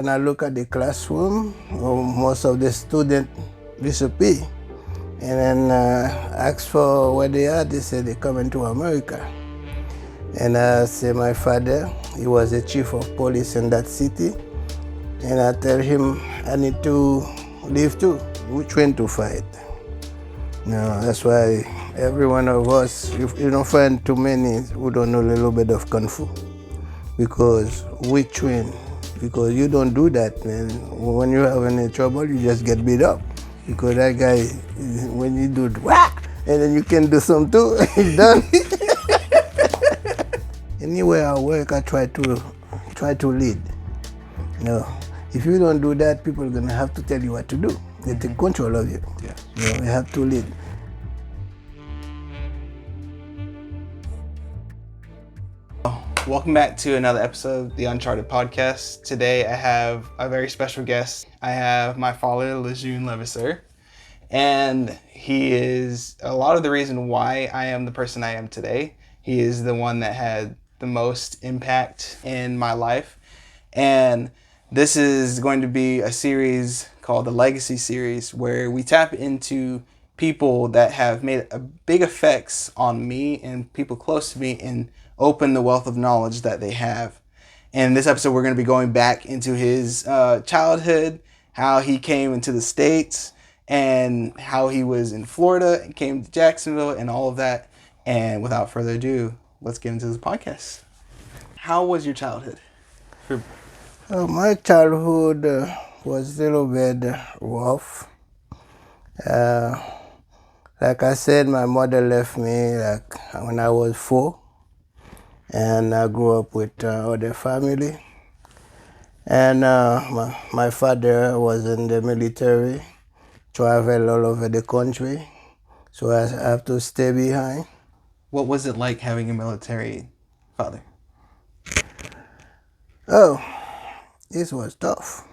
When I look at the classroom, most of the students disappear. And then ask for where they are. They say they're coming to America. And I say my father, he was the chief of police in that city. And I tell him I need to leave too. We train to fight. That's why every one of us, if you don't find too many who don't know a little bit of Kung Fu. Because we train. Because you don't do that, man. When you have any trouble, you just get beat up. Because that guy, when you do wah, and then you can do some too, it's done. Anywhere I work, I try to lead. If you don't do that, people are gonna have to tell you what to do. They take control of you. Yeah. You have to lead. Welcome back to another episode of the Uncharted podcast. Today I have a very special guest. I have my father, Lejuene Levasseur, and he is a lot of the reason why I am the person I am today. He is the one that had the most impact in my life, and this is going to be a series called the Legacy Series, where we tap into people that have made a big effects on me and people close to me and open the wealth of knowledge that they have. In this episode, we're going to be going back into his childhood, how he came into the States, and how he was in Florida and came to Jacksonville and all of that. And without further ado, let's get into this podcast. How was your childhood? My childhood was a little bit rough. Like I said, my mother left me when I was 4, and I grew up with other family. And my father was in the military, traveled all over the country, so I have to stay behind. What was it like having a military father? Oh, this was tough.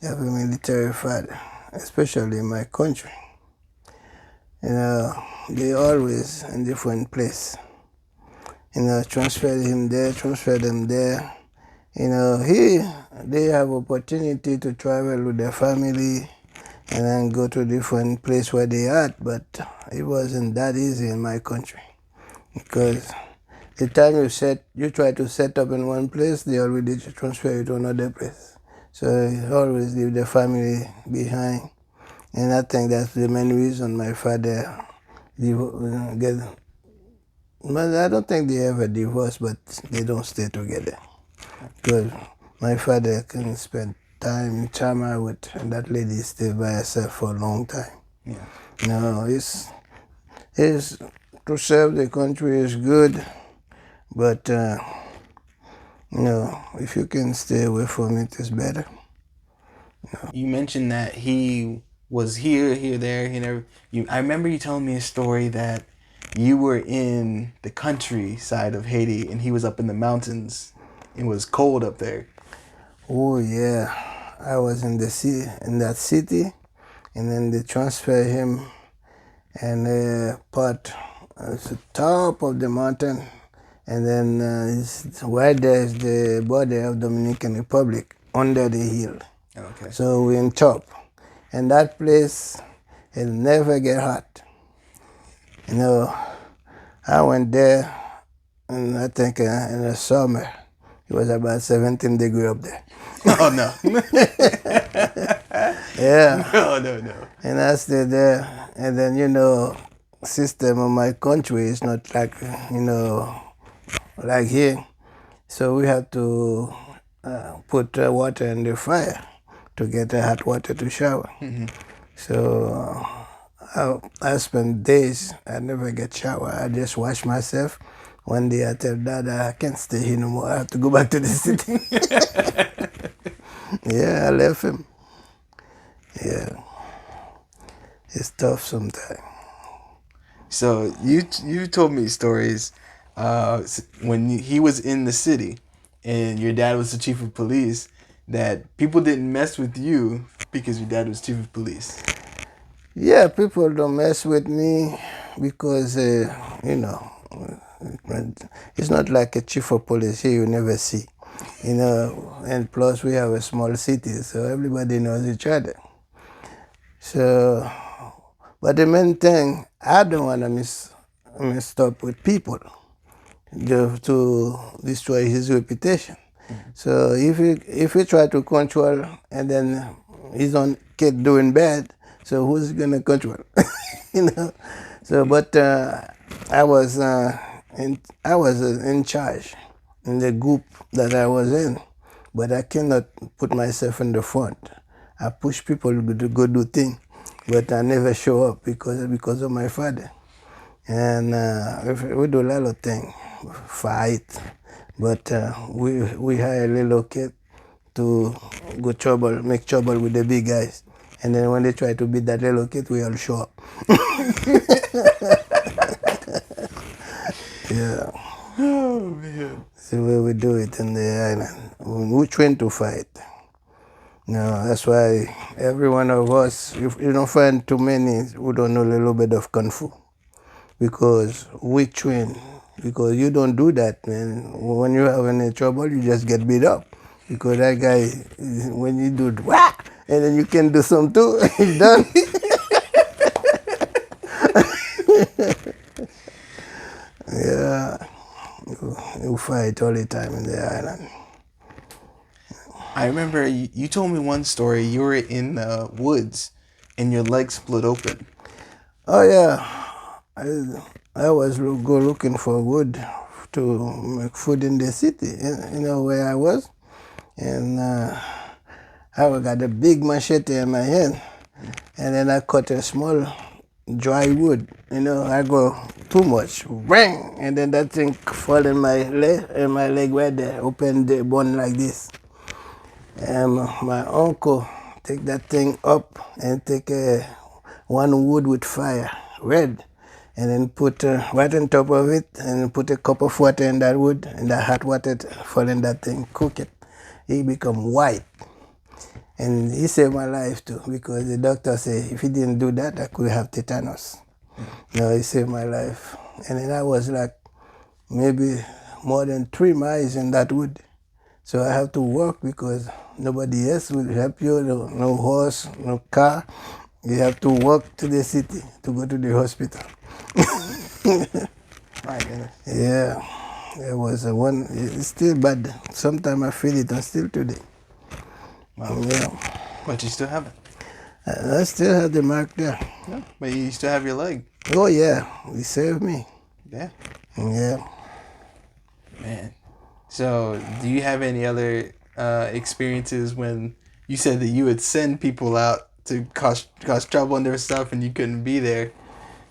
Have a military father, especially in my country. They always in different place. Transferred him there, transferred them there. They have opportunity to travel with their family and then go to different place where they at, but it wasn't that easy in my country. Because the time you try to set up in one place, they already transfer you to another place. So you always leave the family behind. And I think that's the main reason my father but I don't think they ever divorce, but they don't stay together. Because my father can spend time with, and that lady stay by herself for a long time. Yeah. It's to serve the country is good, but if you can stay away from it, it's better. You mentioned that he was here, there. I remember you telling me a story that you were in the countryside of Haiti and he was up in the mountains. It was cold up there. Oh yeah, I was in that city, and then they transfer him and put at the top of the mountain, and then right there is the border of Dominican Republic under the hill. Okay. So we're in top, and that place it never get hot. I went there, and I think in the summer it was about 17 degrees up there. Oh no. Yeah. No. And I stayed there, and then system of my country is not like like here, so we have to put water in the fire to get hot water to shower. Mm-hmm. So I spent days, I never get shower. I just wash myself. One day I tell Dad I can't stay here no more. I have to go back to the city. Yeah, I left him. Yeah, it's tough sometimes. So you told me stories when he was in the city and your dad was the chief of police that people didn't mess with you because your dad was chief of police. Yeah, people don't mess with me because, it's not like a chief of police here you never see. And plus we have a small city, so everybody knows each other. So, but the main thing, I don't want to mess up with people to destroy his reputation. So if he try to control and then his own kid doing bad, so who's gonna control? you know. So, but I was in charge in the group that I was in, but I cannot put myself in the front. I push people to go do things, but I never show up because of my father. And we do a lot of things, fight, but we hire a little kid to make trouble with the big guys. And then when they try to beat that little kid, we all show up. Yeah. Oh man. That's the way we do it in the island. We train to fight. That's why every one of us, if you don't find too many who don't know a little bit of Kung Fu. Because we train. Because you don't do that, man. When you have any trouble, you just get beat up. Because that guy, when you do wah, and then you can do some too, he's done. Yeah, you fight all the time in the island. I remember you told me one story. You were in the woods and your leg split open. Oh yeah, I was go looking for wood to make food in the city, where I was. And I got a big machete in my hand. And then I cut a small dry wood. I go too much, bang, and then that thing fall in my leg right there, open the bone like this. And my uncle take that thing up and take one wood with fire, red, and then put right on top of it, and put a cup of water in that wood, and the hot water fall in that thing, cook it. It become white. And he saved my life too, because the doctor said if he didn't do that, I could have tetanus. He saved my life. And then I was like maybe more than 3 miles in that wood. So I have to walk because nobody else will help you, no horse, no car. You have to walk to the city to go to the hospital. My goodness. Yeah, it was one, it's still bad. Sometimes I feel it, and still today. Wow. Yeah. But you still have it. I still have the mark there. Yeah. But you still have your leg. Oh yeah, he saved me. Yeah. Yeah. Man. So do you have any other experiences when you said that you would send people out to cause trouble and their stuff and you couldn't be there?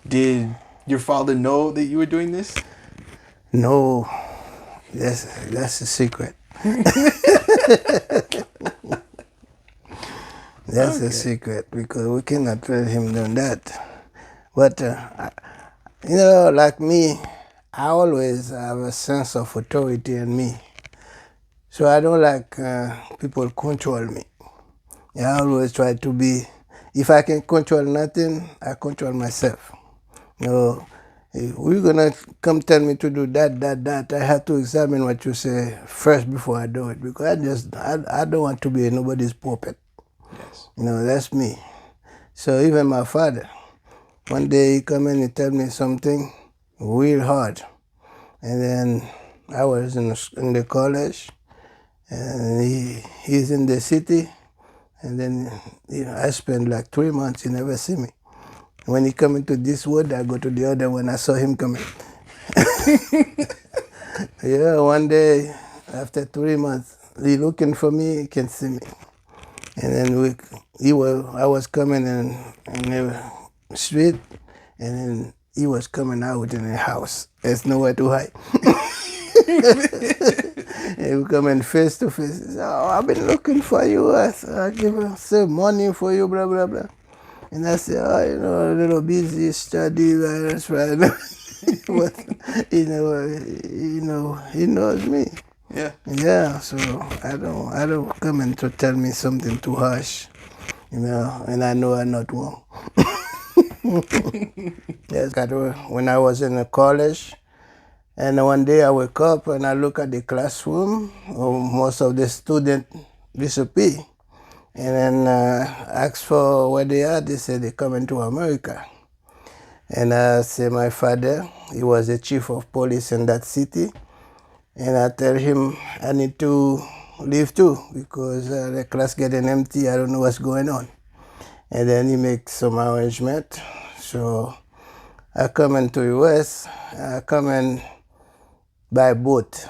Did your father know that you were doing this? No, that's a secret. That's a secret because we cannot let him do that. But, like me, I always have a sense of authority in me. So I don't like people control me. I always try to be, if I can control nothing, I control myself. If you're gonna come tell me to do that, I have to examine what you say first before I do it, because I don't want to be nobody's puppet. Yes. That's me. So even my father, one day he come in and tell me something real hard. And then I was in the college, and he's in the city, and then I spent like 3 months, he never see me. When he come into this wood, I go to the other one, I saw him coming. Yeah, one day, after 3 months, he looking for me, he can see me. And then I was coming in the street, and then he was coming out in the house. There's nowhere to hide. He was coming face to face. He said, "Oh, I've been looking for you. I give some money for you, blah, blah, blah." And I said, "Oh, a little busy study, that's right." But, he knows me. Yeah. Yeah, so I don't come in to tell me something too harsh, and I know I'm not wrong. Yes, when I was in college, And one day I wake up and I look at the classroom. Most of the students disappear. And then ask for where they are. They say they're coming to America. And I say my father, he was the chief of police in that city. And I tell him I need to leave too because the class getting empty. I don't know what's going on. And then he makes some arrangement. So I come into US. I come in by boat.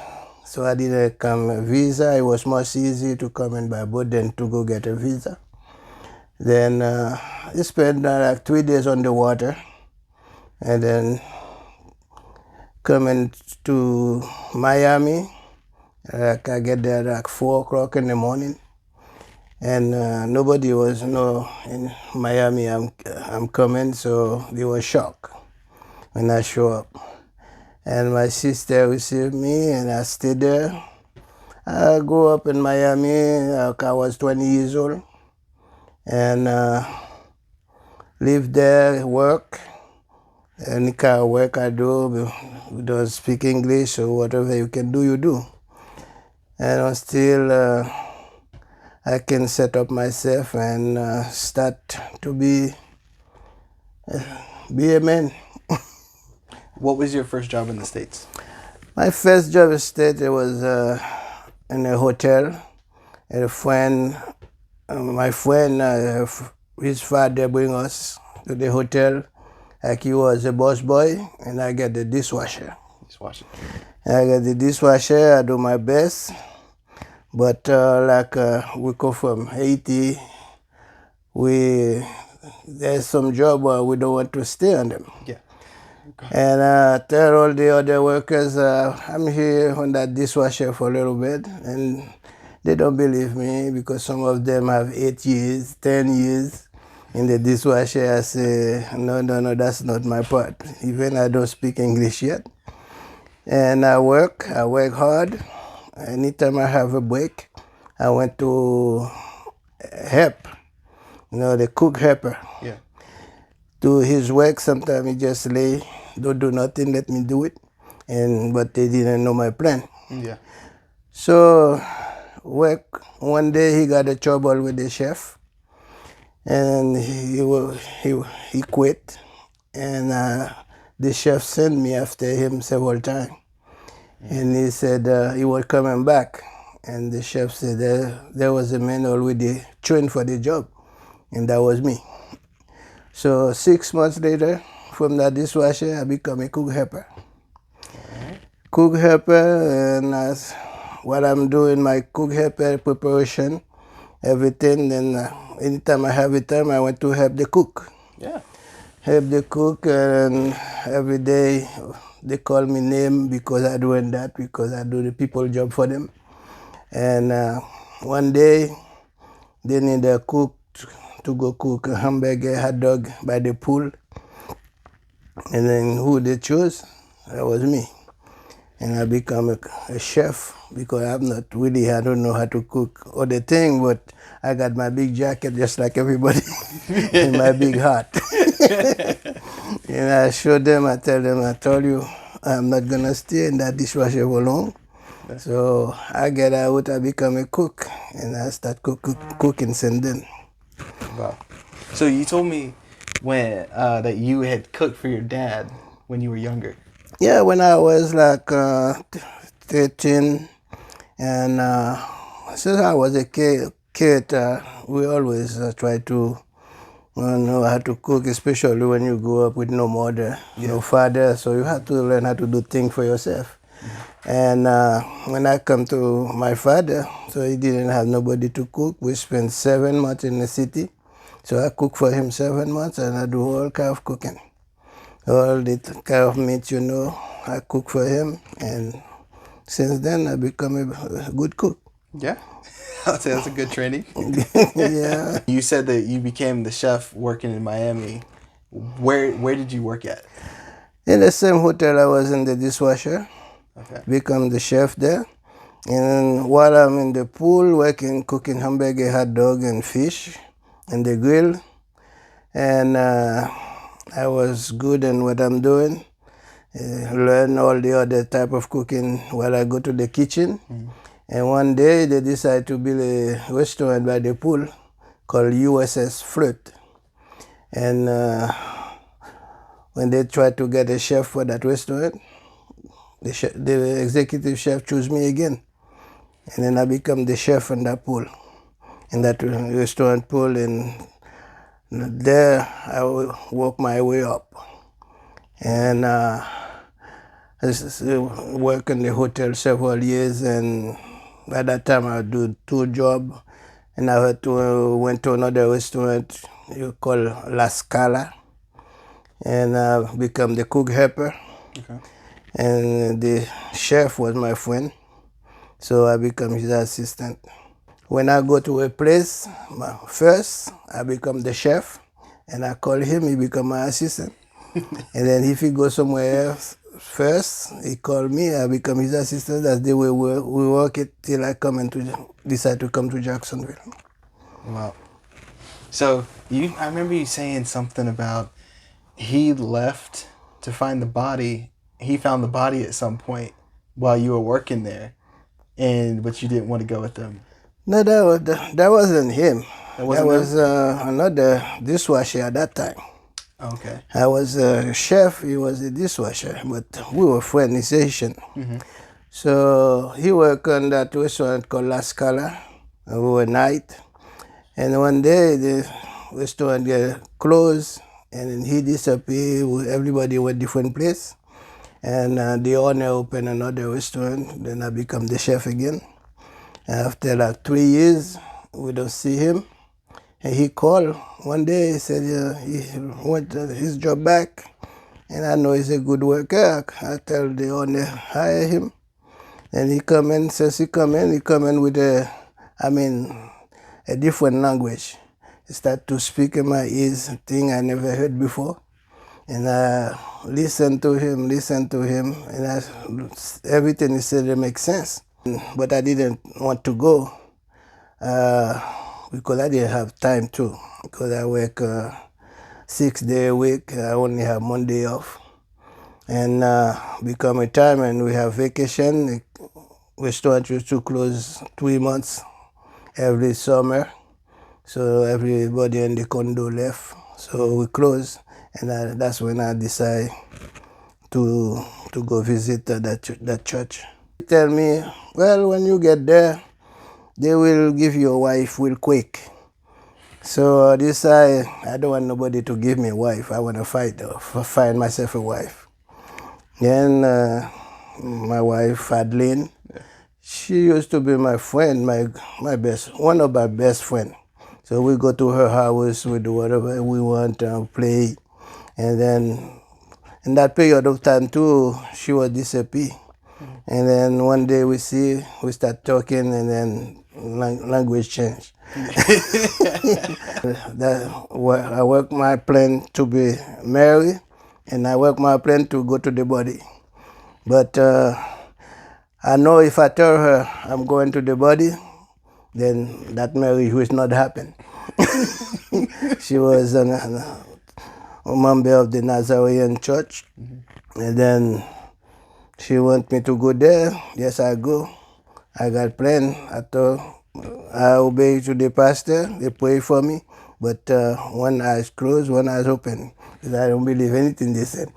So I didn't come visa. It was much easier to come in by boat than to go get a visa. Then I spent like 3 days on the water. And then coming to Miami, like I get there like 4 o'clock in the morning, and nobody was in Miami. I'm coming, so they were shocked when I show up. And my sister received me, and I stayed there. I grew up in Miami. Like I was 20 years old, and lived there, work. Any kind of work I do, we don't speak English, so whatever you can do, you do. And until I can set up myself and start to be a man. What was your first job in the States? My first job in the States, it was in a hotel. And a friend, my friend, his father bring us to the hotel. Like he was a boss boy, and I get the dishwasher. I get the dishwasher, I do my best. But we come from Haiti, there's some job where we don't want to stay on them. Yeah. And I tell all the other workers, I'm here on that dishwasher for a little bit. And they don't believe me because some of them have 8 years, 10 years. In the dishwasher, I say, no, that's not my part. Even I don't speak English yet. And I work hard. Anytime I have a break, I went to help, the cook helper. Yeah. Do his work. Sometimes he just lay, don't do nothing, let me do it. But they didn't know my plan. Yeah. So work. One day he got a trouble with the chef. And he quit, and the chef sent me after him several times. And he said he was coming back, and the chef said there was a man already trained for the job, and that was me. So 6 months later, from that dishwasher, I become a cook helper. Cook helper, and what I'm doing, my cook helper preparation, everything, then anytime I have a time, I want to help the cook. Yeah. Help the cook, and every day they call me name because I doing that, because I do the people job for them. And one day they need a cook to go cook a hamburger, hot dog by the pool. And then who they chose? That was me. And I become a chef because I don't know how to cook other thing, but I got my big jacket just like everybody and my big hat. And I show them, I tell them, I told you, I'm not going to stay in that dishwasher for long. Yeah. So I get out, I become a cook, and I start cooking since then. Wow. So you told me that you had cooked for your dad when you were younger. Yeah, when I was like 13, and since I was a kid, we always try to know how to cook, especially when you grow up with no mother, no father, so you have to learn how to do things for yourself. Mm-hmm. And when I come to my father, so he didn't have nobody to cook. We spent 7 months in the city, so I cook for him 7 months, and I do all kind of cooking. All the kind of meat, I cook for him, and since then I become a good cook. Yeah, I'd say that's a good training. Yeah. You said that you became the chef working in Miami. Where did you work at? In the same hotel I was in the dishwasher. Okay. Become the chef there. And while I'm in the pool working, cooking hamburger, hot dog, and fish in the grill, and I was good in what I'm doing. learn all the other type of cooking while I go to the kitchen. And one day they decide to build a restaurant by the pool called USS Flirt. And when they try to get a chef for that restaurant, the executive chef chose me again. And then I become the chef in that pool, in that restaurant pool. And there I work my way up. And I work in the hotel several years, and by that time I do 2 jobs. And I went to another restaurant you call La Scala, and I become the cook helper. Okay. And the chef was my friend, so I become his assistant. When I go to a place, first I become the chef, and I call him, he become my assistant. And then if he goes somewhere else first, he call me, I become his assistant. That's the way we work it till I decide to come to Jacksonville. Wow. So I remember you saying something about he left to find the body. He found the body at some point while you were working there, but you didn't want to go with them. No, that wasn't him. That wasn't was another dishwasher at that time. Okay. I was a chef, he was a dishwasher, but we were friends, he's Haitian. So he worked on that restaurant called La Scala overnight. And one day the restaurant get closed and he disappeared. Everybody went different place. And the owner opened another restaurant. Then I become the chef again. And after like 3 years, we don't see him. And he called one day, he said he want his job back. And I know he's a good worker. I tell the owner, hire him. And he come in, since he come in with a different language. He start to speak in my ears, thing I never heard before. And I listen to him, and everything he said makes sense. But I didn't want to go because I didn't have time to. Because I work 6 days a week, I only have Monday off. And become a time and we have vacation. The restaurant used to close 3 months every summer. So everybody in the condo left. So we closed, and that's when I decided to go visit that church. They tell me, well, when you get there, they will give you a wife real quick. So I decided I don't want nobody to give me a wife. I want to find myself a wife. Then my wife, Adeline, she used to be my friend, one of my best friends. So we go to her house, we do whatever we want, play. And then in that period of time too, she was disappear. And then one day we start talking, and then language changed. I work my plan to be married, and I work my plan to go to the body. But I know if I tell her I'm going to the body, then that marriage will not happen. She was a member of the Nazarene church, and then she want me to go there. Yes, I go. I got plan. I obey to the pastor. They pray for me, but one eye's closed, one eye's open, because I don't believe anything they said.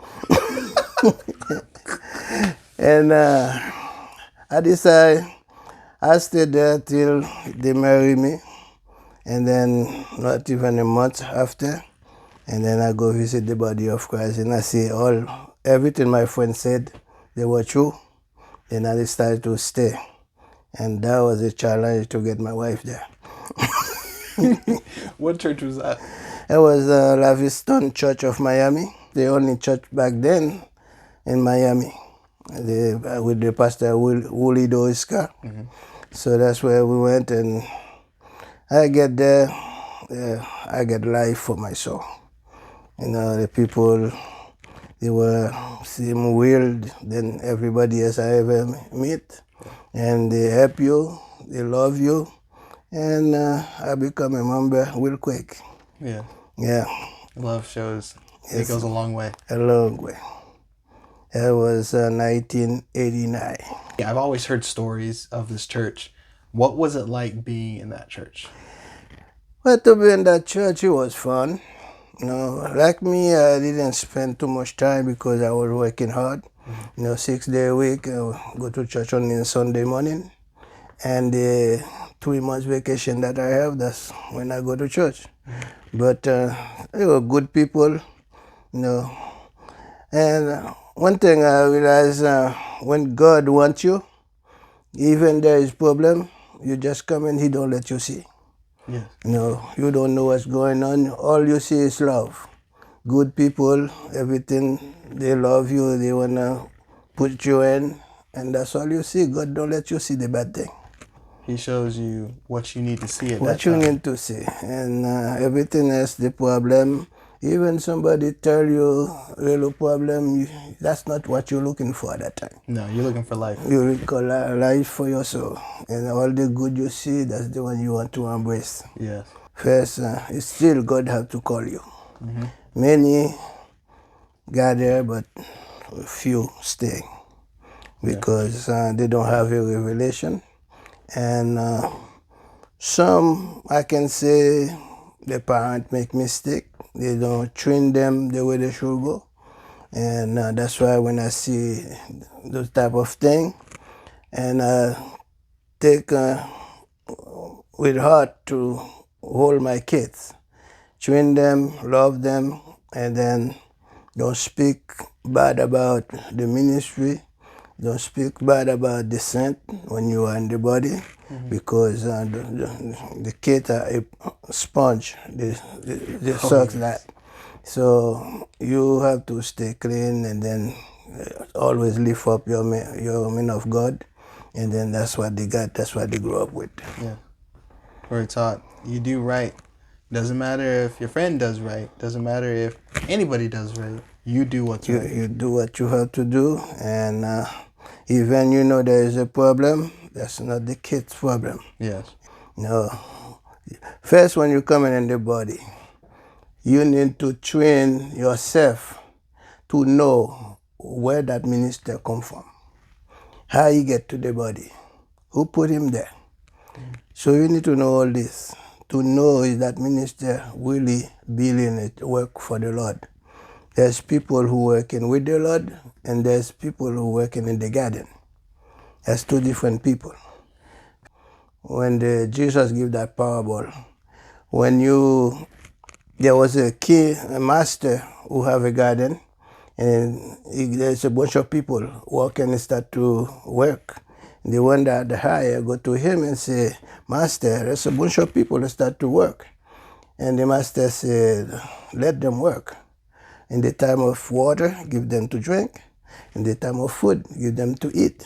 And I decided I stayed there till they marry me, and then not even a month after, and then I go visit the body of Christ, and I see everything my friend said, they were true. Then I decided to stay, and that was a challenge to get my wife there. What church was that? It was La Vista Church of Miami, the only church back then in Miami, with the pastor Wooly Doiska. So that's where we went, and I get there, I get life for my soul. You know, the people, they seem weird than everybody else I ever meet, and they help you, they love you, and I become a member real quick. Yeah. Yeah. Love shows. It goes a long way. A long way. It was 1989. I've always heard stories of this church. What was it like being in that church? Well, to be in that church, it was fun. Like me, I didn't spend too much time because I was working hard. 6 days a week, I would go to church only on Sunday morning. And the 3 months vacation that I have, that's when I go to church. But they were good people, you know. And one thing I realized, when God wants you, even there is problem, you just come and He don't let you see. Yes. You don't know what's going on. All you see is love. Good people, everything, they love you, they want to put you in, and that's all you see. God don't let you see the bad thing. He shows you what you need to see at What that you time. need to see. And everything else, the problem, even somebody tell you a little problem, that's not what you're looking for at that time. No, you're looking for life. You recall life for your soul. And all the good you see, that's the one you want to embrace. Yes. First, it's still God have to call you. Many gather, but few stay because they don't have a revelation. And some, I can say, the parents make mistake. They don't train them the way they should go. And that's why when I see those type of thing, and I take with heart to hold my kids, train them, love them, and then don't speak bad about the ministry. Don't speak bad about the saint when you are in the body, because the kids are a sponge. They suck that. So you have to stay clean, and then always lift up your man of God, and then that's what they got. That's what they grew up with. Yeah. We're taught you do right. Doesn't matter if your friend does right. Doesn't matter if anybody does right. You do what's right. You do what you have to do, and even there is a problem, that's not the kid's problem. Yes. No. First, when you come in the body, you need to train yourself to know where that minister come from, how he get to the body, who put him there. So you need to know all this to know is that minister really building it work for the Lord. There's people who working with the Lord, and there's people who working in the garden. That's two different people. When Jesus gave that parable, there was a master who have a garden, and there's a bunch of people working and start to work. The one that hire go to him and say, Master, there's a bunch of people that start to work. And the master said, let them work. In the time of water, give them to drink. In the time of food, give them to eat.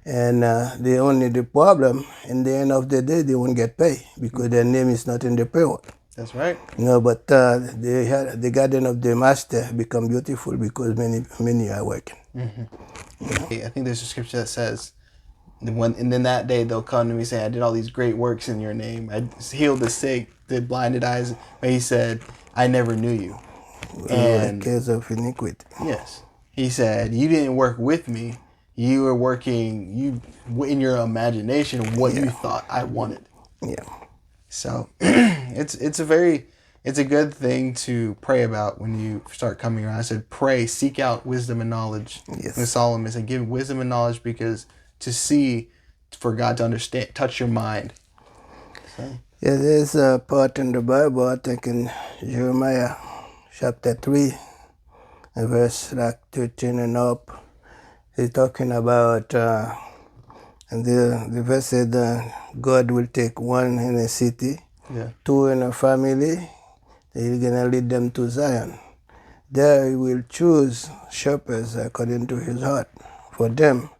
And the problem, in the end of the day, they won't get paid because their name is not in the payroll. That's right. But the garden of the master become beautiful because many are working. I think there's a scripture that says, and then that day they'll come to me saying, I did all these great works in your name. I healed the sick, did blinded eyes. But he said, I never knew you. And case of iniquity. Yes. He said, you didn't work with me. You were working in your imagination what you thought I wanted. Yeah. So it's a good thing to pray about when you start coming around. I said, pray, seek out wisdom and knowledge. Yes. And Solomon said, give wisdom and knowledge because to see, for God to understand, touch your mind. So. Yeah, there's a part in the Bible, I think in Jeremiah chapter 3, verse 13 and up. He's talking about, and the verse said, God will take one in a city, two in a family, he's going to lead them to Zion. There he will choose shepherds according to his heart for them.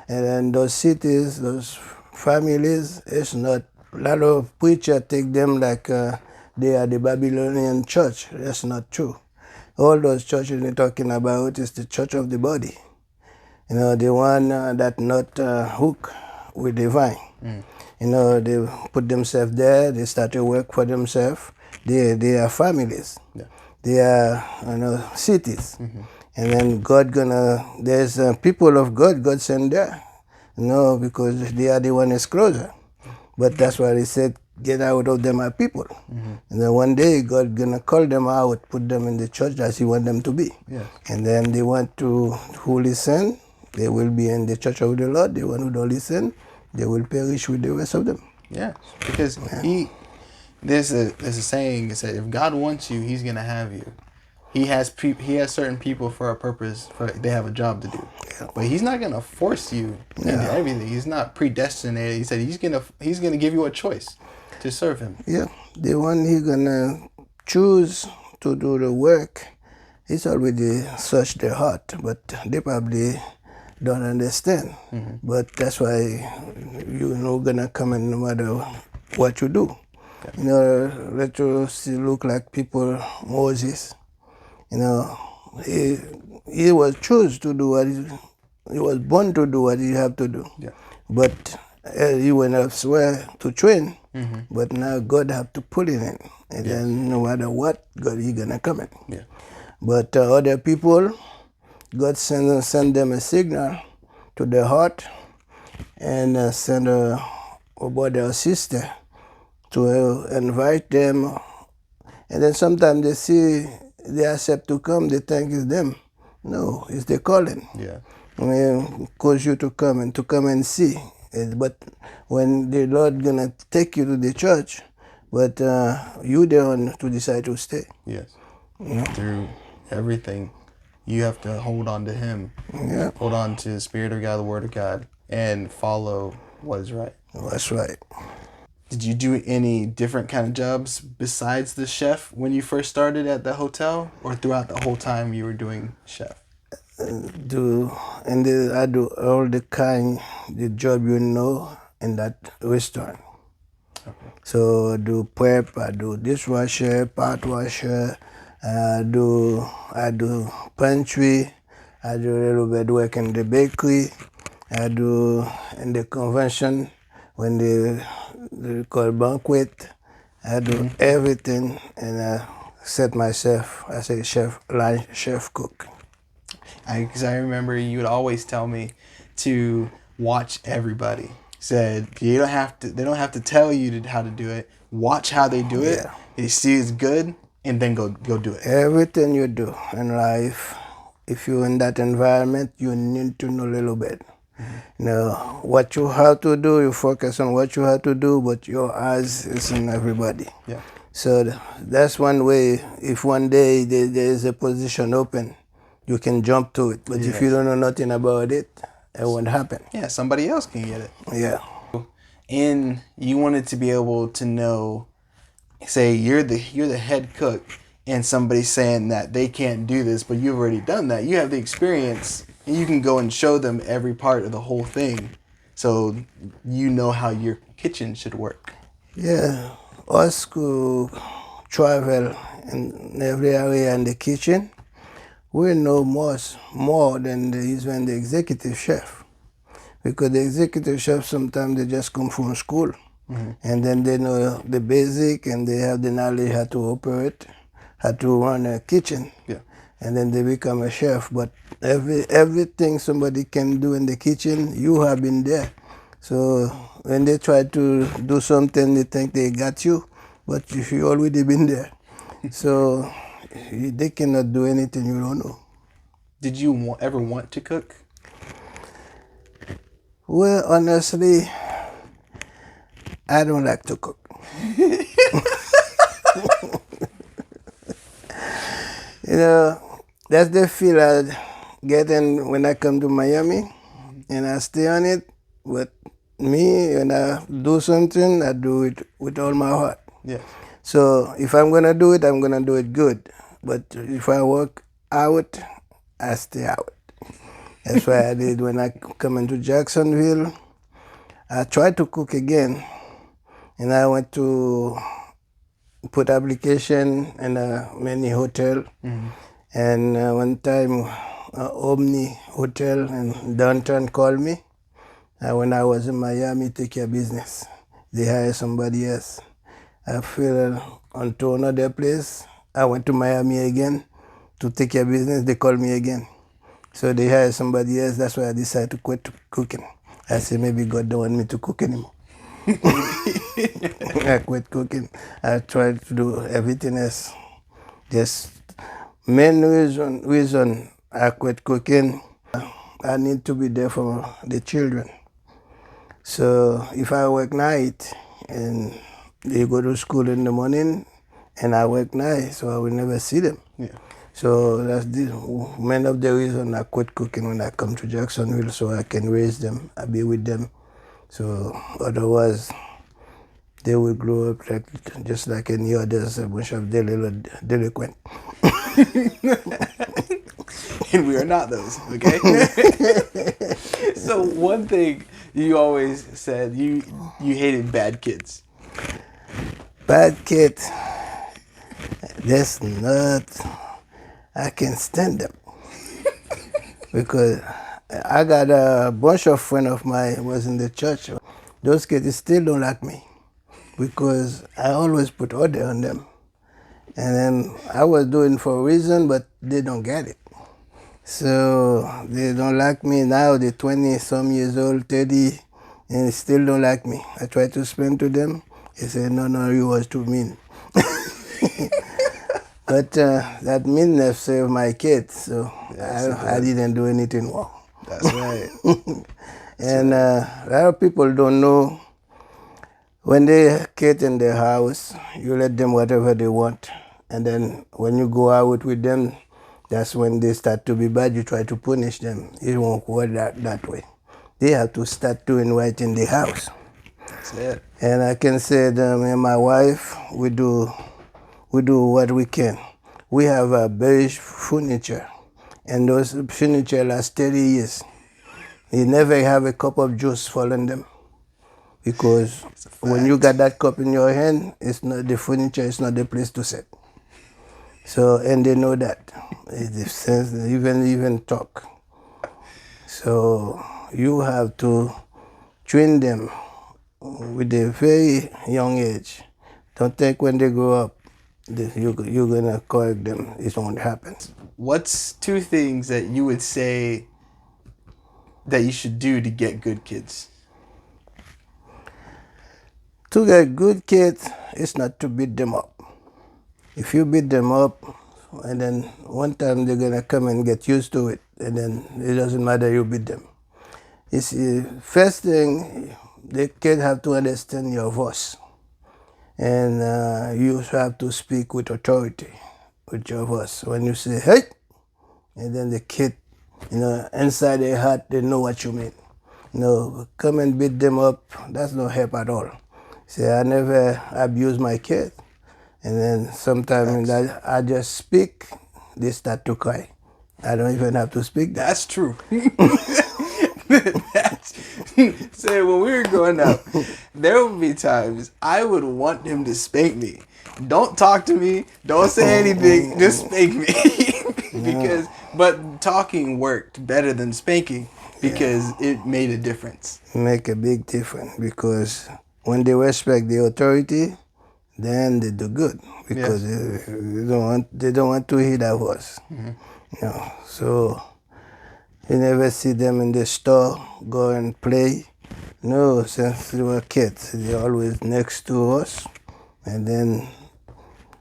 And then those cities, those families, it's not, a lot of preachers take them like they are the Babylonian church. That's not true. All those churches they're talking about is the church of the body. The one that not hooked with the vine. They put themselves there, they start to work for themselves. They are families. Yeah. They are cities. And then there's people of God, God sent there. Because they are the one is closer. But that's why he said, get out of them are people. And then one day God gonna call them out, put them in the church as he want them to be. Yes. And then they want to who listen, they will be in the church of the Lord. The one who don't listen, they will perish with the rest of them. Yeah, because there's a saying, it said, if God wants you, he's gonna have you. He has certain people for a purpose, they have a job to do. Yeah. But he's not gonna force you into everything. He's not predestinated. He said he's gonna give you a choice to serve him. Yeah, the one he gonna choose to do the work, he's already searched their heart, but they probably don't understand. But that's why gonna come in no matter what you do. Let you still look like people. Moses, he was choose to do what he was born to do what he have to do. Yeah. But he went elsewhere to train. But now God have to pull it in, and then no matter what, God he gonna come in. Yeah. But other people, God send them a signal to their heart, and send a brother or sister to invite them. And then sometimes they see they accept to come, they think it's them. No, it's the calling. Yeah. Cause you to come and see. But when the Lord gonna take you to the church, but you the one to decide to stay. Yes. Through everything, you have to hold on to him. Yeah. Hold on to the Spirit of God, the Word of God, and follow what is right. That's right. Did you do any different kind of jobs besides the chef when you first started at the hotel, or throughout the whole time you were doing chef? I do all the job in that restaurant. Okay. So I do prep, I do dishwasher, pot washer, I do pantry, I do a little bit work in the bakery, I do in the convention when they call banquet, I do everything, and I set myself as a chef cook. Because I remember you would always tell me to watch everybody. Said they don't have to tell you how to do it. Watch how they do it. Yeah. You see it's good, and then go do it. Everything you do in life, if you're in that environment, you need to know a little bit. What you have to do, you focus on what you have to do, but your eyes is on everybody. Yeah. So that's one way. If one day there is a position open, you can jump to it. But if you don't know nothing about it, it won't happen. Yeah, somebody else can get it. Yeah. And you wanted to be able to know, say you're the head cook, and somebody's saying that they can't do this, but you've already done that. You have the experience, and you can go and show them every part of the whole thing, so you know how your kitchen should work. Yeah. Us could travel in every area in the kitchen. We know more than even the executive chef. Because the executive chef, sometimes they just come from school. And then they know the basic, and they have the knowledge how to operate, how to run a kitchen. Yeah. And then they become a chef. But everything somebody can do in the kitchen, you have been there. So when they try to do something, they think they got you, but you already been there. So they cannot do anything you don't know. Did you ever want to cook? Well, honestly, I don't like to cook. That's the feel I get when I come to Miami, and I stay on it. But me, when I do something, I do it with all my heart. Yes. So if I'm gonna do it, I'm gonna do it good. But if I work out, I stay out. That's why I did when I come into Jacksonville. I tried to cook again, and I went to put application in many hotel. And one time, Omni Hotel in downtown called me. When I was in Miami, take care of business. They hired somebody else. I fell onto another place. I went to Miami again. to take care of business, they call me again. So they hire somebody else. That's why I decided to quit cooking. I said maybe God don't want me to cook anymore. I quit cooking. I tried to do everything else. Just main reason I quit cooking, I need to be there for the children. So if I work night and they go to school in the morning and I work night, so I will never see them. Yeah. So that's the main of the reason I quit cooking when I come to Jacksonville, so I can raise them, I be with them. So otherwise, they will grow up just like any others, a bunch of delinquent. And we are not those, okay? So one thing you always said, you hated bad kids. Bad kid, that's not, I can't stand them. Because I got a bunch of friends of mine was in the church. Those kids still don't like me because I always put order on them. And then I was doing for a reason, but they don't get it. So they don't like me now. They're 20 some years old, 30, and they still don't like me. I try to explain to them. They say, no, you was too mean. But that meanness saved my kids, so Yes, I didn't do anything wrong. That's right. And a lot of people don't know when they kid in their house, you let them whatever they want. And then when you go out with them, that's when they start to be bad. You try to punish them. It won't work that way. They have to start doing right in the house. That's it. And I can say that me and my wife, we do what we can. We have a beige furniture, and those furniture last 30 years. You never have a cup of juice fall on them. Because when you got that cup in your hand, it's not the furniture, it's not the place to sit. So, and they know that. It's sense, even talk. So you have to train them with a very young age. Don't think when they grow up, you're gonna correct them. It won't happen. What's two things that you would say that you should do to get good kids? To get good kids, it's not to beat them up. If you beat them up, and then one time they're gonna come and get used to it, and then it doesn't matter you beat them. You see, first thing, the kid have to understand your voice, and you have to speak with authority with your voice. When you say "hey," and then the kid, inside their heart, they know what you mean. Come and beat them up. That's no help at all. Say, I never abuse my kid. And then sometimes I just speak, they start to cry. I don't even have to speak that. That's true. Say, when we were growing up, there would be times I would want him to spank me. Don't talk to me. Don't say anything. Just spank me. But talking worked better than spanking because it made a difference. Make a big difference because when they respect the authority, then they do good because they don't want to hear that voice. Mm-hmm. So you never see them in the store go and play. No, since they were kids, they're always next to us. And then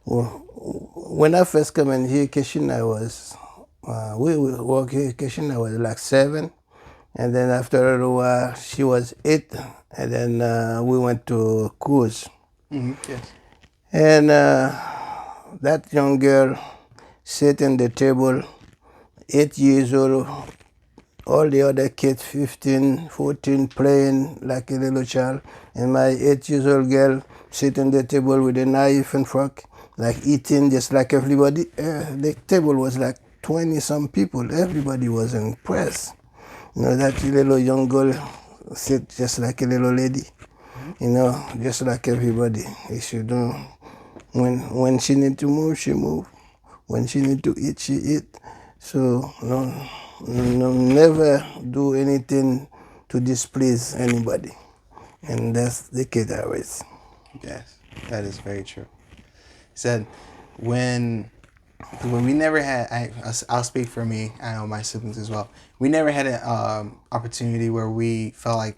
when I first came in here, Kishina was, we work here, Kishina was like 7. And then after a little while, she was 8. And then we went to cruise. Mm-hmm. Yes. And that young girl sat at the table, 8 years old, all the other kids, 15, 14, playing like a little child. And my 8 years old girl sitting at the table with a knife and fork, like eating just like everybody. The table was like 20 some people. Everybody was impressed. That little young girl sit just like a little lady. Just like everybody. She don't, when she need to move, she move. When she need to eat, she eat. So never do anything to displease anybody. And that's the kid I raised. Yes, that is very true. He said, when when we never had, I'll speak for me. I know my siblings as well. We never had an opportunity where we felt like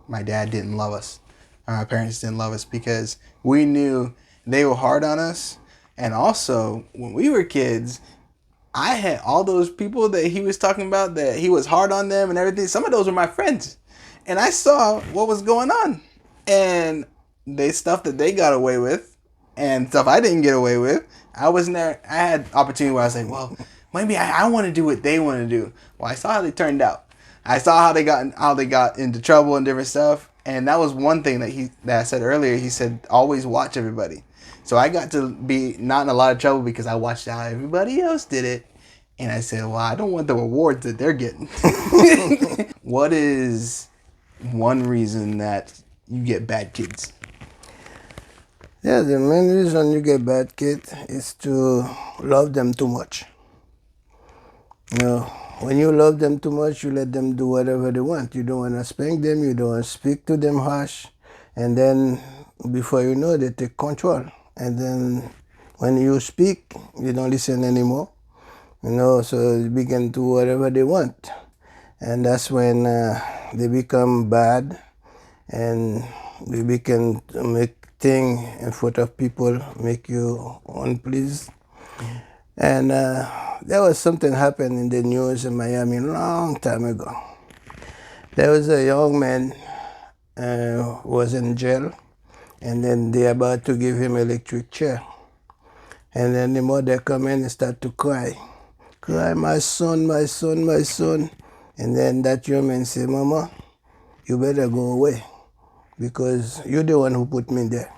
my dad didn't love us, or our parents didn't love us, because we knew they were hard on us. And also, when we were kids, I had all those people that he was talking about, that he was hard on them and everything. Some of those were my friends, and I saw what was going on, and they stuff that they got away with, and stuff I didn't get away with. I wasn't there. I had opportunity where I was like, well, maybe I want to do what they want to do. Well, I saw how they turned out. I saw how they got into trouble and different stuff, and that was one thing that I said earlier. He said always watch everybody. So I got to be not in a lot of trouble because I watched how everybody else did it. And I said, well, I don't want the rewards that they're getting. What is one reason that you get bad kids? Yeah, the main reason you get bad kids is to love them too much. When you love them too much, you let them do whatever they want. You don't want to spank them, you don't want to speak to them harsh, and then before you know it, they take control. And then when you speak, you don't listen anymore. So they begin to do whatever they want. And that's when they become bad, and they begin to make things in front of people, make you unpleased. And there was something happened in the news in Miami a long time ago. There was a young man who was in jail, and then they about to give him electric chair. And then the mother come in and start to cry. Cry, my son, my son, my son. And then that young man say, Mama, you better go away because you're the one who put me there.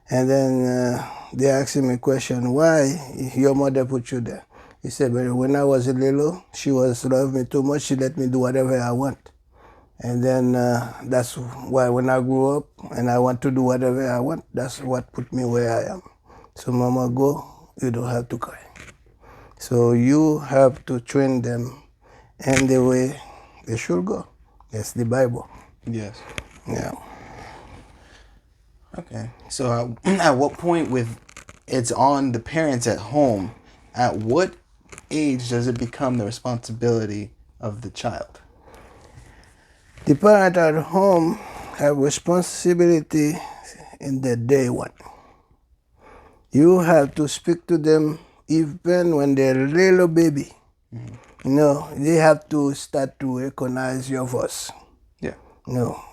And then they asked him a question, why your mother put you there? He said, but when I was little, she was loved me too much, she let me do whatever I want. And then that's why when I grew up and I want to do whatever I want, that's what put me where I am. So Mama, go, you don't have to cry. So you have to train them in the way they should go. That's the Bible. Yes. Yeah. Okay. So at what point it's on the parents at home, at what age does it become the responsibility of the child? The parent at home have responsibility in the day one. You have to speak to them even when they're little baby. Mm-hmm. They have to start to recognize your voice. Yeah.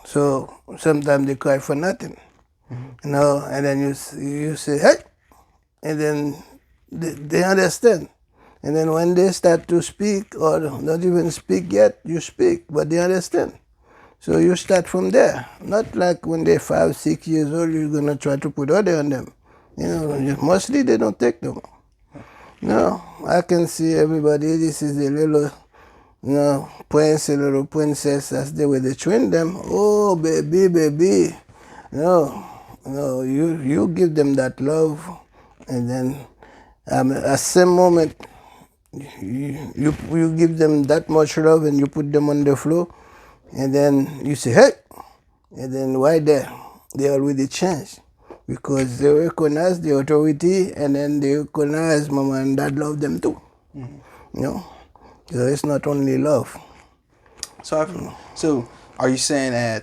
So sometimes they cry for nothing. Mm-hmm. And then you say, hey, and then they understand. And then when they start to speak, or not even speak yet, you speak, but they understand. So you start from there. Not like when they're 5, 6 years old, you're going to try to put order on them. Mostly they don't take them. I can see everybody, this is a little, prince, a little princess, that's the way they train them. Oh, baby, baby. You give them that love, and then at the same moment, you give them that much love and you put them on the floor, and then you say, hey, and then why there? They already changed because they recognize the authority, and then they recognize mama and dad love them too. Mm-hmm. So it's not only love. So are you saying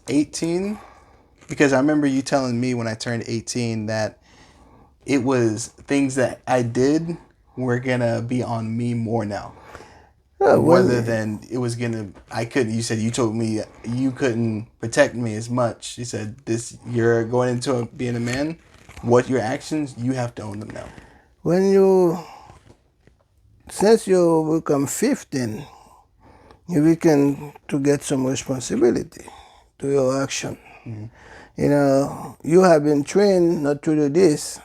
18? Because I remember you telling me when I turned 18 that it was things that I did were gonna be on me more now. Rather than it was you said you told me you couldn't protect me as much. You said you're going into being a man, what your actions, you have to own them now. Since you become 15, you begin to get some responsibility to your action. Mm-hmm. You have been trained not to do this,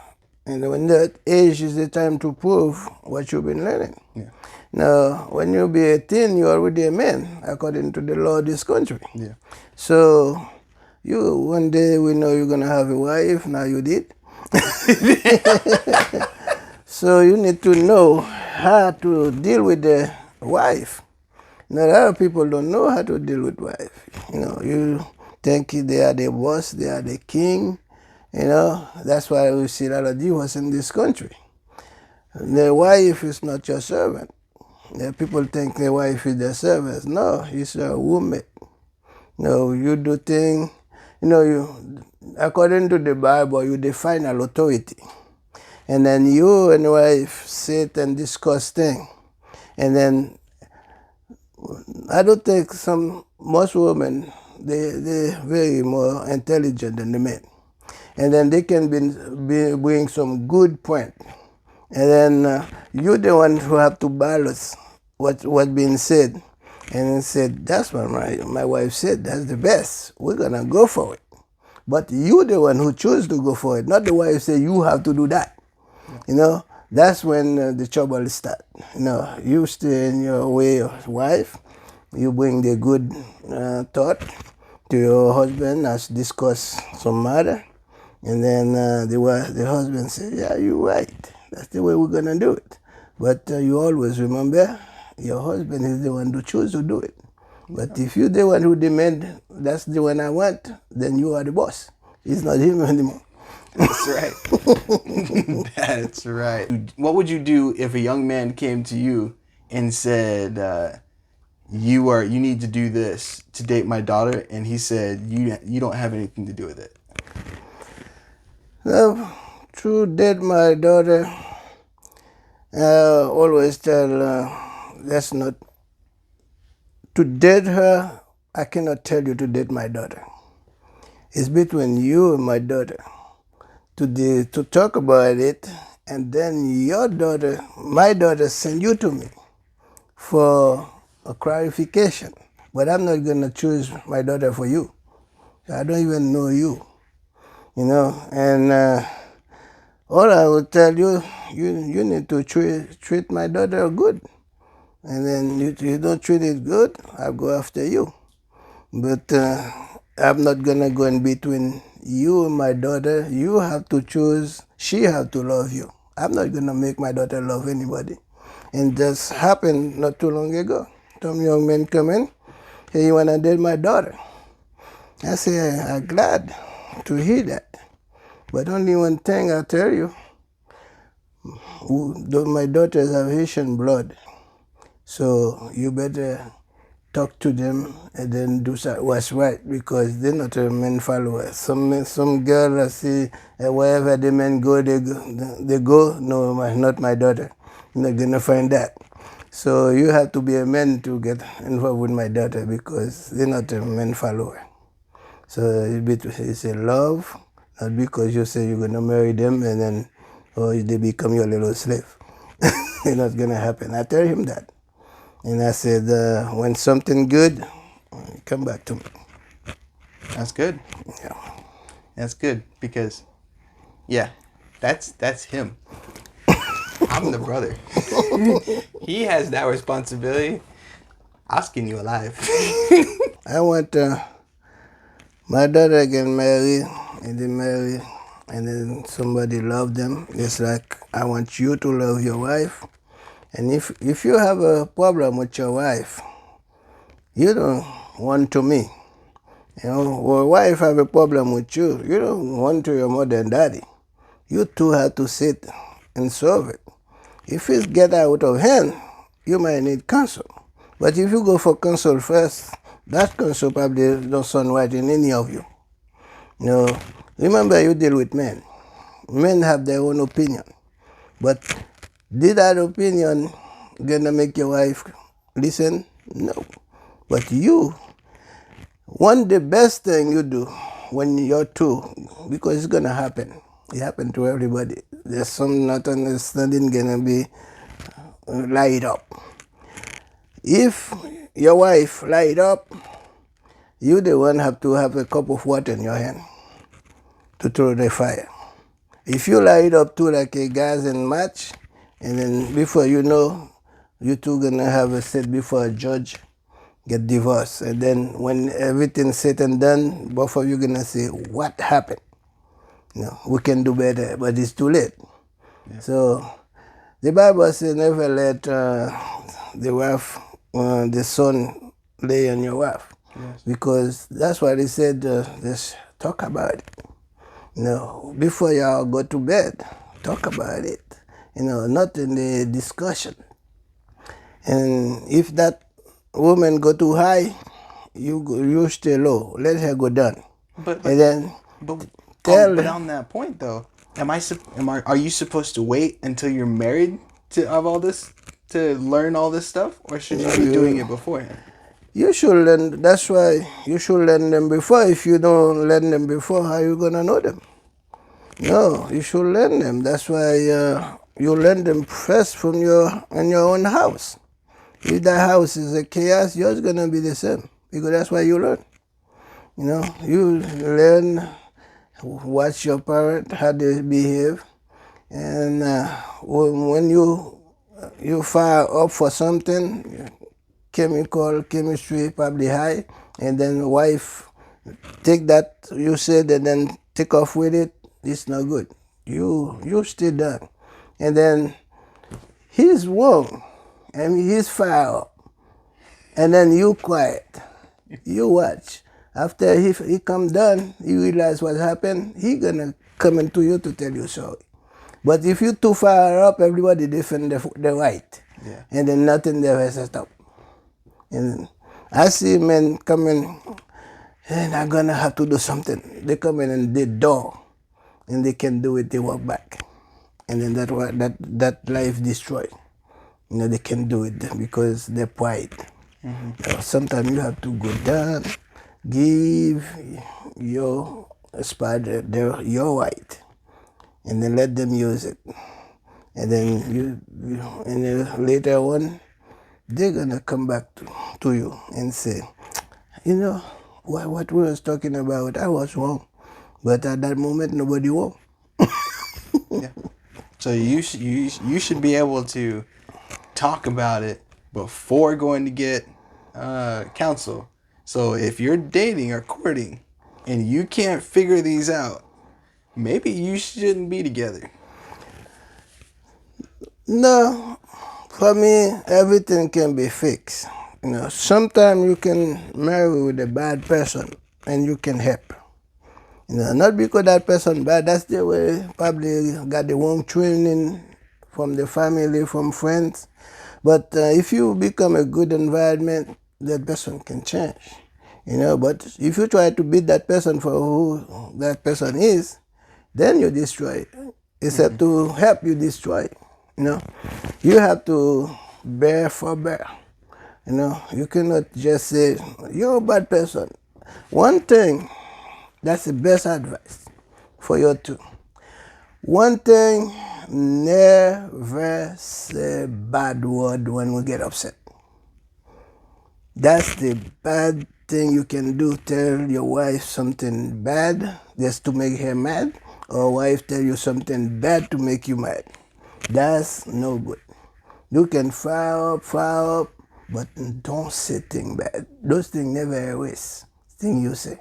and when that age is the time to prove what you've been learning. Yeah. Now, when you be 18, you're already a man, according to the law of this country. Yeah. So, one day we know you're going to have a wife, now you did. So you need to know how to deal with the wife. Now, a lot of people don't know how to deal with wife. You think they are the boss, they are the king, You know, that's why we see a lot of divorce in this country. The wife is not your servant. People think the wife is their servant. No, she's a woman. No, you do things, you according to the Bible, you define an authority. And then you and your wife sit and discuss things. And then I don't think most women, they're very more intelligent than the men. And then they can bring some good point. And then you're the one who have to balance what's being said. And then said, that's what my wife said, that's the best. We're going to go for it. But you the one who choose to go for it, not the wife say you have to do that. Yeah. That's when the trouble start. You stay in your way of wife, you bring the good thought to your husband as discuss some matter, and then the husband say, yeah, you're right. That's the way we're going to do it. But you always remember, your husband is the one who choose to do it. But if you're the one who demand, that's the one I want, then you are the boss. It's not him anymore. That's right. That's right. What would you do if a young man came to you and said, you need to do this to date my daughter, and he said, you don't have anything to do with it? Well, to date my daughter, always tell that's not, to date her, I cannot tell you to date my daughter. It's between you and my daughter. To talk about it, and then my daughter send you to me for a clarification. But I'm not going to choose my daughter for you. I don't even know you. And all I will tell you, you need to treat my daughter good. And then you don't treat it good, I'll go after you. But I'm not going to go in between you and my daughter. You have to choose. She have to love you. I'm not going to make my daughter love anybody. And this happened not too long ago. Some young men come in, hey, you want to date my daughter? I say, I'm glad to hear that. But only one thing I tell you, my daughters have Haitian blood. So you better talk to them and then do what's right, because they're not a men follower. Some girl I see wherever the men go, they go. No, not my daughter. You're not gonna find that. So you have to be a man to get involved with my daughter, because they're not a men follower. So it's a love, not because you say you're gonna marry them and then they become your little slave. It's not gonna happen. I tell him that. And I said, when something good, come back to me. That's good. Yeah. That's good, because, yeah, that's him. I'm the brother. He has that responsibility. I'll skin you alive. I want my daughter get married, and they marry, and then somebody love them. It's like I want you to love your wife. And if you have a problem with your wife, you don't want to me. Your wife have a problem with you, you don't want to your mother and daddy. You two have to sit and solve it. If it get out of hand, you might need counsel. But if you go for counsel first, that counsel probably don't sound right in any of you. Remember, you deal with men. Men have their own opinion. But did that opinion gonna make your wife listen? No. But you want the best thing you do when you're two, because it's gonna happen. It happens to everybody. There's some not understanding gonna be light up. If your wife light up, you the one have to have a cup of water in your hand to throw the fire. If you light up too like a gas and match, and then before you know, you two gonna have a sit before a judge, get divorced. And then when everything's said and done, both of you gonna say, what happened? We can do better, but it's too late. Yeah. So the Bible says never let the son lay on your wife. Yes. Because that's what it said, just talk about it. Before y'all go to bed, talk about it. Not in the discussion. And if that woman go too high, you stay low. Let her go down. And then tell but on that point though, are you supposed to wait until you're married to have all this, to learn all this stuff, or should you be doing it beforehand? You should learn. That's why you should learn them before. If you don't learn them before, how you gonna know them? No, you should learn them. That's why you learn them first in your own house. If that house is a chaos, yours gonna be the same, because that's why you learn. You learn, watch your parents, how they behave, and when you fire up for something, chemistry probably high, and then wife take that you said and then take off with it. It's not good. You stay down, and then he's wrong, and he's fired up, and then you quiet. You watch. After he come down, you realize what happened. He gonna come into you to tell you sorry. But if you too far up, everybody defend the right, and then nothing there has stop. And I see men coming, and I'm gonna have to do something. They come in and they door, and they can do it. They walk back, and then that life destroyed. They can do it because they're pride. Sometimes you have to go down, give your spider your right, and then let them use it. And then later on, they're gonna come back to you and say, what we was talking about, I was wrong, but at that moment nobody wrong. Yeah. So you should be able to talk about it before going to get counsel. So if you're dating or courting and you can't figure these out, maybe you shouldn't be together. No, for me, everything can be fixed. Sometimes you can marry with a bad person and you can help. Not because that person bad, that's the way, probably got the wrong training from the family, from friends. But if you become a good environment, that person can change. But if you try to beat that person for who that person is, then you destroy it. Except to help you destroy it. You have to bear for bear. You cannot just say, you're a bad person. One thing, that's the best advice for you too. One thing, never say bad word when we get upset. That's the bad thing you can do. Tell your wife something bad just to make her mad, or wife tell you something bad to make you mad. That's no good. You can fire up, but don't say things bad. Those things never erase. Things you say.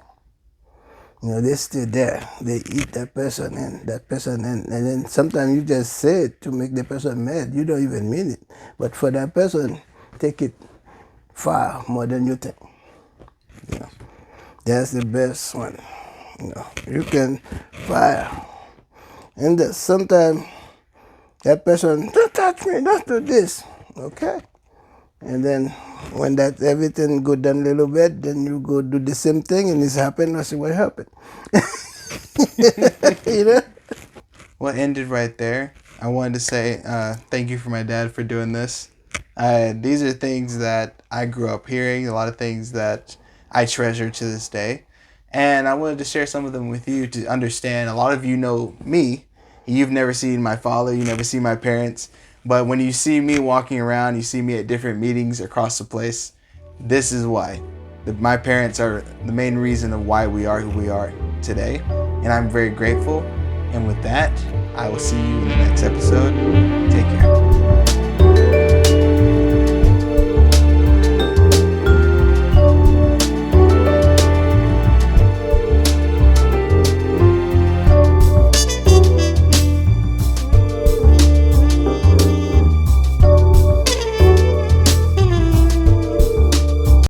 They stay there. They eat that person, and then sometimes you just say it to make the person mad. You don't even mean it. But for that person, take it far more than you think. That's the best one. You can fire. And sometimes that person, don't touch me, don't do this. Okay? And then when that everything go down a little bit, then you go do the same thing and it's happened. I say, what happened? Well, ended right there. I wanted to say thank you for my dad for doing this. These are things that I grew up hearing, a lot of things that I treasure to this day. And I wanted to share some of them with you to understand. A lot of you know me. You've never seen my father. You never seen my parents. But when you see me walking around, you see me at different meetings across the place, this is why. My parents are the main reason of why we are who we are today. And I'm very grateful. And with that, I will see you in the next episode. Take care.